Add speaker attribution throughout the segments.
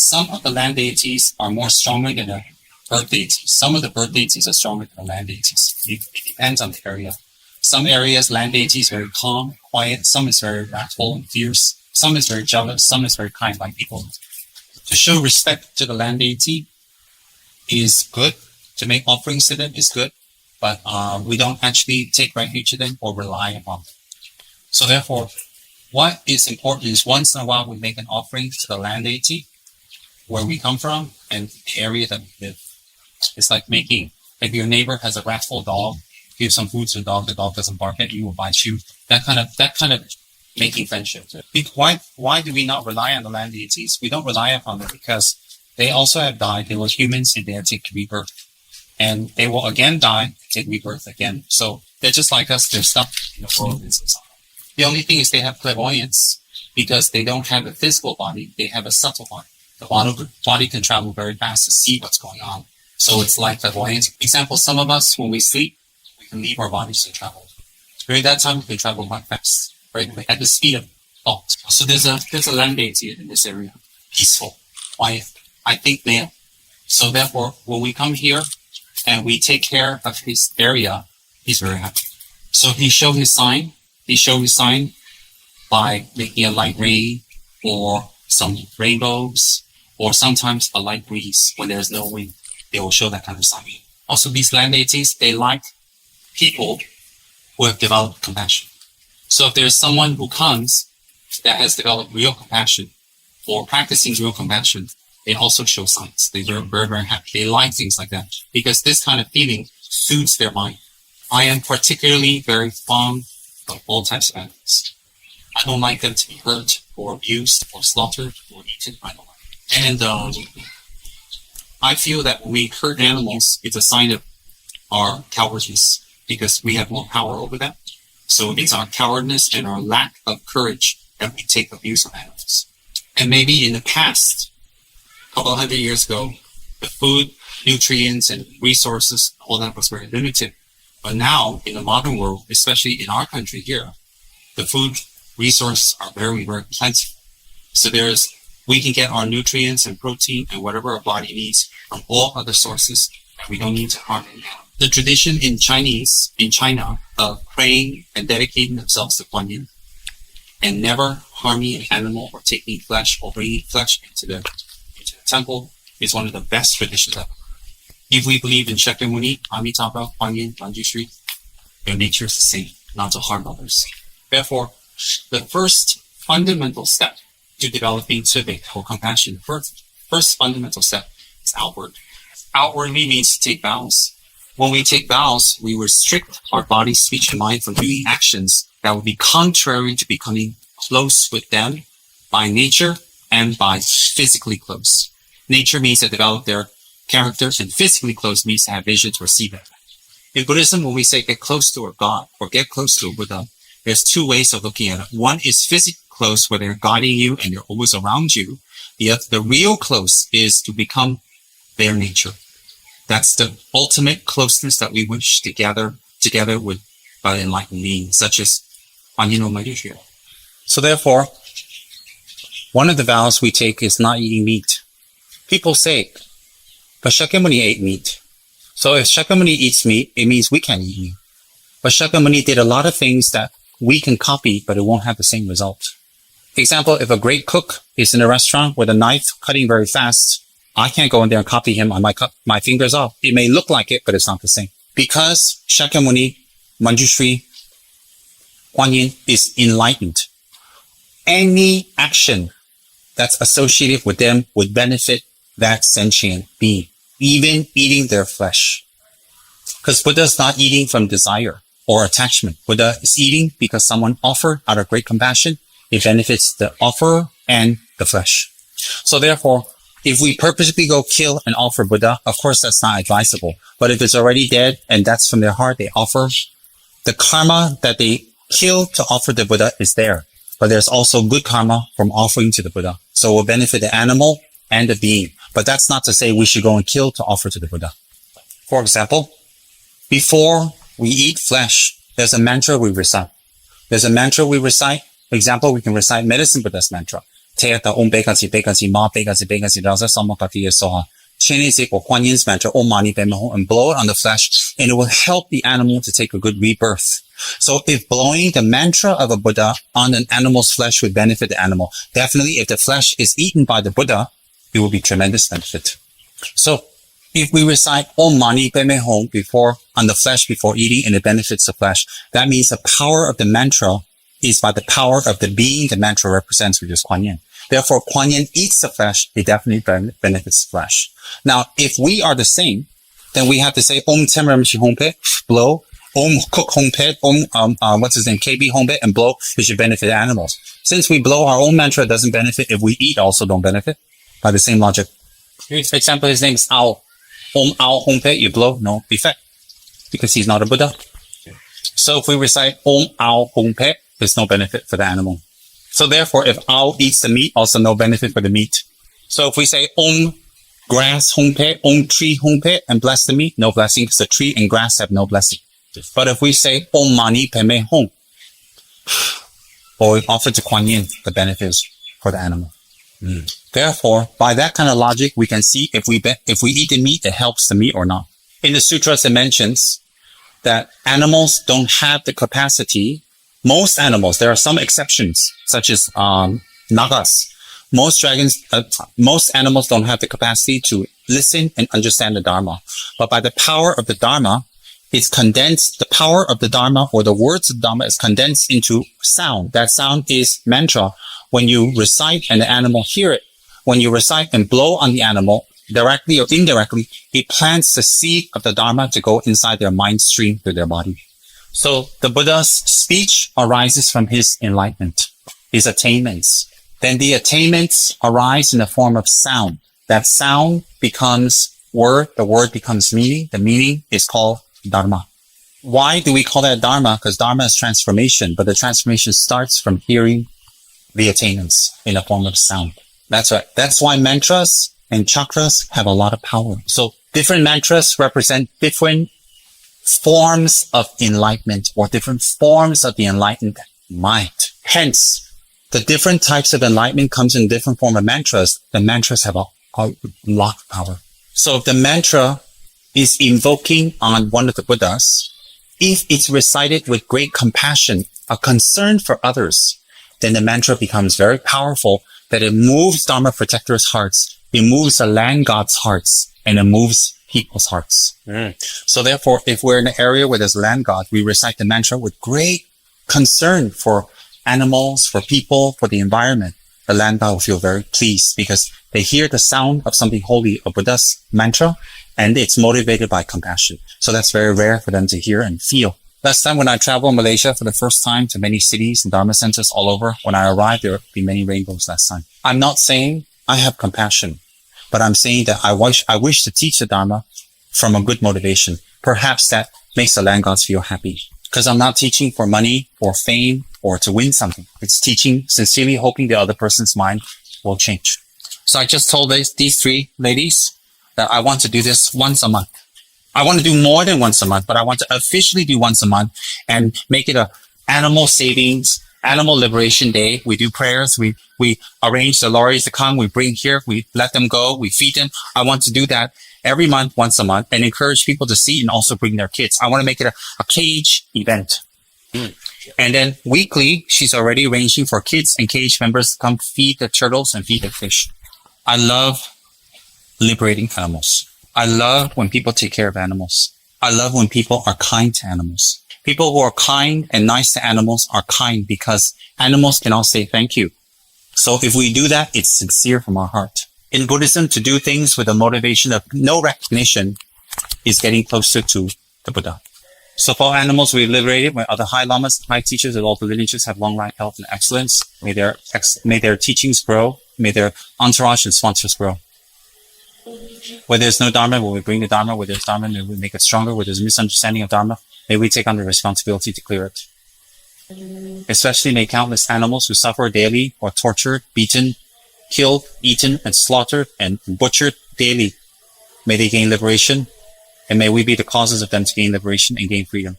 Speaker 1: some of the land deities are more stronger than the bird deities. Some of the bird deities are stronger than the land deities. It depends on the area. Some areas, land deities very calm, quiet. Some is very wrathful and fierce. Some is very jealous. Some is very kind like people. To show respect to the land deity is good. To make offerings to them is good. But we don't actually take refuge to them or rely upon them. So therefore, what is important is once in a while we make an offering to the land deity where we come from and the area that we live. It's like making, if your neighbor has a wrathful dog, give some food to the dog doesn't bark at you or bite you. That kind of making friendship. Why do we not rely on the land deities? We don't rely upon them because they also have died. They were humans and they had to take rebirth. And they will again die, take rebirth again. So they're just like us. They're stuck in the world. The only thing is they have clairvoyance because they don't have a physical body. They have a subtle body. The body can travel very fast to see what's going on. So it's like clairvoyance. For example, some of us, when we sleep, we can leave our bodies to travel. During that time, we can travel quite fast, right? At the speed of thought. So there's a land deity in this area. Peaceful, quiet. I think there. So therefore, when we come here and we take care of his area, he's very happy. So he showed his sign. He showed his sign by making a light rain or some rainbows or sometimes a light breeze when there's no wind. They will show that kind of sign. Also, these land deities, they like people who have developed compassion. So if there's someone who comes that has developed real compassion or practicing real compassion, they also show signs. They're very, very happy. They like things like that because this kind of feeling soothes their mind. I am particularly very fond of all types of animals. I don't like them to be hurt or abused or slaughtered or eaten. I don't like it. And I feel that when we hurt animals, it's a sign of our cowardice because we have more power over them. So it's our cowardness and our lack of courage that we take abuse of animals. And maybe in the past, a couple of 100 years ago, the food, nutrients, and resources, all that was very limited. But now, in the modern world, especially in our country here, the food resources are very, very plentiful. So we can get our nutrients and protein and whatever our body needs from all other sources. We don't need to harm them. The tradition in China, of praying and dedicating themselves to Kuan Yin and never harming an animal or taking flesh or bringing flesh into the temple is one of the best traditions ever. If we believe in Shakyamuni, Amitabha, Kuan Yin, Manjushri, their nature is the same, not to harm others. Therefore, the first fundamental step to developing civic or compassion, the first fundamental step is outward. Outwardly means to take vows. When we take vows, we restrict our body, speech, and mind from doing actions that would be contrary to becoming close with them by nature and by physically close. Nature means to develop their characters, and physically close means to have visions or see them. In Buddhism, when we say get close to a God or get close to a Buddha, there's two ways of looking at it. One is physically close, where they're guiding you and they're always around you. The real close is to become their nature. That's the ultimate closeness that we wish to gather together with enlightened beings, such as Kuan Yin or Manjushri. So therefore, one of the vows we take is not eating meat. People say, but Shakyamuni ate meat. So if Shakyamuni eats meat, it means we can't eat meat. But Shakyamuni did a lot of things that we can copy, but it won't have the same result. Example, if a great cook is in a restaurant with a knife cutting very fast, I can't go in there and copy him. I might cut my fingers off. It may look like it, but it's not the same. Because Shakyamuni, Manjushri, Kuan Yin is enlightened, any action that's associated with them would benefit that sentient being, even eating their flesh. Because Buddha is not eating from desire or attachment. Buddha is eating because someone offered out of great compassion. It benefits the offerer and the flesh. So therefore, if we purposely go kill and offer Buddha, of course that's not advisable. But if it's already dead and that's from their heart, they offer, the karma that they kill to offer the Buddha is there. But there's also good karma from offering to the Buddha. So it will benefit the animal and the being. But that's not to say we should go and kill to offer to the Buddha. For example, before we eat flesh, there's a mantra we recite. For example, we can recite Medicine Buddha's mantra. Teata Om Bekasi Bekasi Ma Bekasi Bekasi Raza Samakati Soha. Chinese or Kuan Yin's mantra, Om Mani Padme Hum, and blow it on the flesh, and it will help the animal to take a good rebirth. So if blowing the mantra of a Buddha on an animal's flesh would benefit the animal, definitely if the flesh is eaten by the Buddha, it will be tremendous benefit. So if we recite Om Mani Padme Hum on the flesh before eating and it benefits the flesh, that means the power of the mantra is by the power of the being the mantra represents, which is Kuan Yin. Therefore, Kuan Yin eats the flesh, it definitely benefits the flesh. Now, if we are the same, then we have to say Om Tsem Rinpoche Hong Pe, blow, Om Cook Hong Pe, what's his name, KB Hong Pe, and blow, it should benefit animals. Since we blow our own mantra, it doesn't benefit. If we eat, also don't benefit. By the same logic. For example, his name is Ao. Om Ao Hong Pe, you blow, no effect. Because he's not a Buddha. So if we recite Om Ao Hong Pe, there's no benefit for the animal. So therefore, if Ao eats the meat, also no benefit for the meat. So if we say Om Grass Hong Pe, Om Tree Hong Pe, and bless the meat, no blessing, because the tree and grass have no blessing. But if we say Om Mani Padme Hum, or we offer to Kuan Yin, the benefit is for the animal. Therefore, by that kind of logic, we can see if we eat the meat, it helps the meat or not. In the sutras, it mentions that animals don't have the capacity. Most animals, there are some exceptions, such as nagas. Most animals don't have the capacity to listen and understand the Dharma. But by the power of the Dharma, it's condensed. The power of the Dharma or the words of Dharma is condensed into sound. That sound is mantra. When you recite and the animal hear it, when you recite and blow on the animal, directly or indirectly, it plants the seed of the Dharma to go inside their mind stream to their body. So the Buddha's speech arises from his enlightenment, his attainments. Then the attainments arise in the form of sound. That sound becomes word, the word becomes meaning, the meaning is called Dharma. Why do we call that Dharma? Because Dharma is transformation, but the transformation starts from hearing the attainments in the form of sound. That's right. That's why mantras and chakras have a lot of power. So different mantras represent different forms of enlightenment or different forms of the enlightened mind. Hence, the different types of enlightenment comes in different form of mantras. The mantras have a lot of power. So if the mantra is invoking on one of the Buddhas, if it's recited with great compassion, a concern for others, then the mantra becomes very powerful that it moves Dharma protectors' hearts, it moves the land gods' hearts, and it moves people's hearts. So therefore, if we're in an area where there's land god, we recite the mantra with great concern for animals, for people, for the environment. The land god will feel very pleased because they hear the sound of something holy, a Buddha's mantra, and it's motivated by compassion. So that's very rare for them to hear and feel. Last time when I traveled in Malaysia for the first time to many cities and Dharma centers all over, when I arrived, there would be many rainbows last time. I'm not saying I have compassion, but I'm saying that I wish to teach the Dharma from a good motivation. Perhaps that makes the land gods feel happy. Because I'm not teaching for money or fame or to win something. It's teaching sincerely, hoping the other person's mind will change. So I just told these three ladies that I want to do this once a month. I want to do more than once a month, but I want to officially do once a month and make it a animal savings, animal liberation day. We do prayers. We arrange the lorries to come. We bring here. We let them go. We feed them. I want to do that every month, once a month, and encourage people to see and also bring their kids. I want to make it a cage event. And then weekly, she's already arranging for kids and cage members to come feed the turtles and feed the fish. I love liberating animals. I love when people take care of animals. I love when people are kind to animals. People who are kind and nice to animals are kind because animals can all say thank you. So if we do that, it's sincere from our heart. In Buddhism, to do things with a motivation of no recognition is getting closer to the Buddha. So for animals we liberated, when other high lamas, high teachers of all the lineages have long life, health, and excellence, may their teachings grow, may their entourage and sponsors grow. Where there's no Dharma, will we bring the Dharma? Where there's Dharma, may we make it stronger? Where there's a misunderstanding of Dharma, may we take on the responsibility to clear it. Especially may countless animals who suffer daily or tortured, beaten, killed, eaten, and slaughtered, and butchered daily, may they gain liberation, and may we be the causes of them to gain liberation and gain freedom.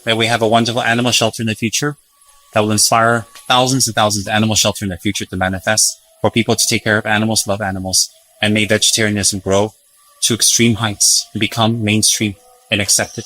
Speaker 1: May we have a wonderful animal shelter in the future. that will inspire thousands and thousands of animal shelter in the future to manifest, for people to take care of animals, love animals, and may vegetarianism grow to extreme heights and become mainstream and accepted.